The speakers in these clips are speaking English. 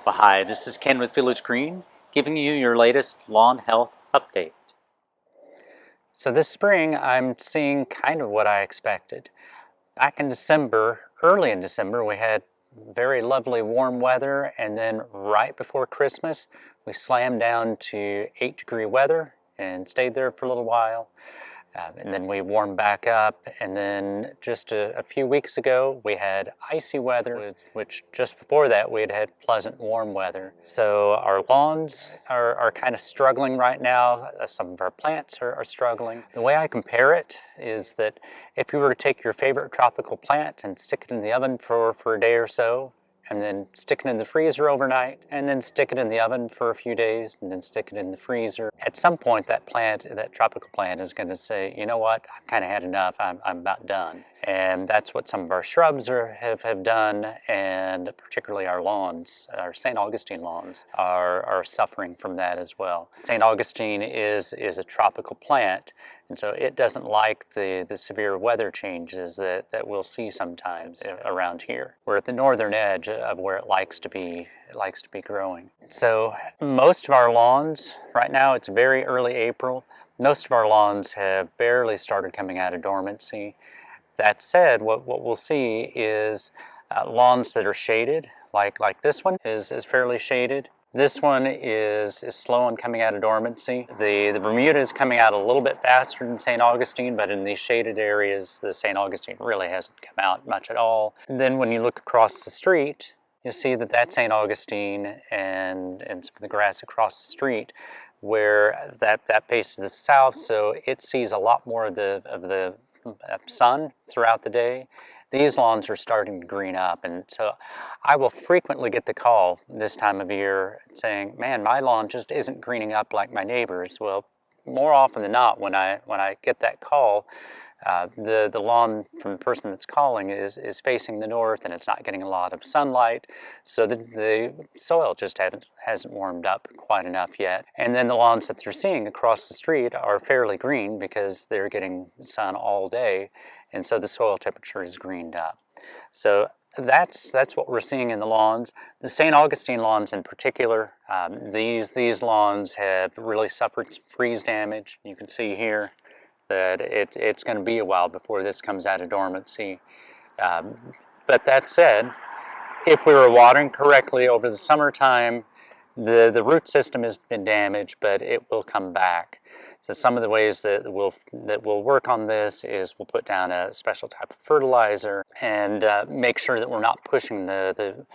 Well, hi, this is Ken with Village Green, giving you your latest lawn health update. So this spring, I'm seeing kind of what I expected. Back in December, early in December, we had very lovely warm weather, and then right before Christmas, we slammed down to 8-degree weather and stayed there for a little while. And then we warmed back up, and then just a few weeks ago we had icy weather, which just before that we had pleasant warm weather. So our lawns are kind of struggling right now. Some of our plants are struggling. The way I compare it is that if you were to take your favorite tropical plant and stick it in the oven for a day or so, and then stick it in the freezer overnight, and then stick it in the oven for a few days, and then stick it in the freezer. At some point, that tropical plant is going to say, you know what, I've kind of had enough, I'm about done. And that's what some of our shrubs have done, and particularly our lawns, our St. Augustine lawns, are suffering from that as well. St. Augustine is a tropical plant, and so it doesn't like the severe weather changes that we'll see sometimes around here. We're at the northern edge of where it likes to be growing. So most of our lawns, right now it's very early April, most of our lawns have barely started coming out of dormancy. That said, what we'll see is lawns that are shaded, like this one is fairly shaded. This one is slow in coming out of dormancy. The Bermuda is coming out a little bit faster than St. Augustine, but in these shaded areas, the St. Augustine really hasn't come out much at all. And then when you look across the street, you see that that's St. Augustine and some of the grass across the street, where that faces the south, so it sees a lot more of the sun throughout the day. These lawns are starting to green up, and so I will frequently get the call this time of year saying, man, my lawn just isn't greening up like my neighbor's. Well, more often than not, when I get that call, the lawn from the person that's calling is facing the north, and it's not getting a lot of sunlight, so the soil just hasn't warmed up quite enough yet. And then the lawns that they're seeing across the street are fairly green because they're getting sun all day, and so the soil temperature is greened up. So that's what we're seeing in the lawns. The St. Augustine lawns in particular, these lawns have really suffered some freeze damage. You can see here that it's going to be a while before this comes out of dormancy. But that said, if we were watering correctly over the summertime, the root system has been damaged, but it will come back. So some of the ways that we'll work on this is we'll put down a special type of fertilizer and make sure that we're not pushing the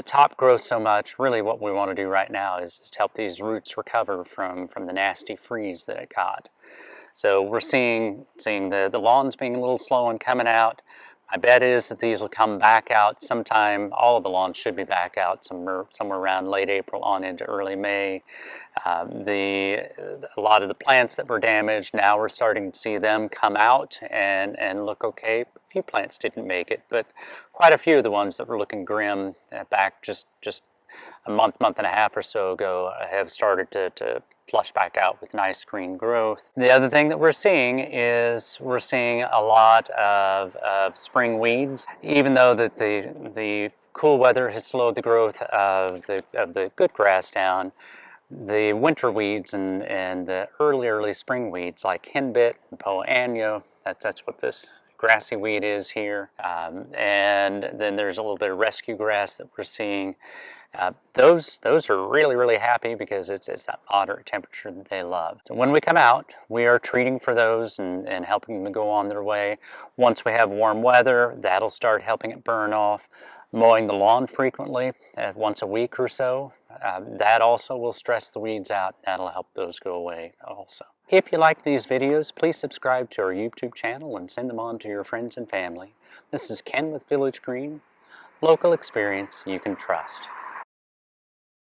top growth so much. Really what we want to do right now is to help these roots recover from the nasty freeze that it got. So we're seeing the lawns being a little slow in coming out. My bet is that these will come back out sometime. All of the lawns should be back out somewhere around late April on into early May. A lot of the plants that were damaged, now we're starting to see them come out and look okay. A few plants didn't make it, but quite a few of the ones that were looking grim back just a month and a half or so ago have started to flush back out with nice green growth. The other thing that we're seeing is we're seeing a lot of spring weeds. Even though that the cool weather has slowed the growth of the good grass down, the winter weeds and the early spring weeds like henbit and poa annua, that's what this grassy weed is here. And then there's a little bit of rescue grass that we're seeing. Those are really happy because it's that moderate temperature that they love. So when we come out, we are treating for those and helping them to go on their way. Once we have warm weather, that'll start helping it burn off. Mowing the lawn frequently, once a week or so, that also will stress the weeds out. That'll help those go away also. If you like these videos, please subscribe to our YouTube channel and send them on to your friends and family. This is Ken with Village Green, local experience you can trust.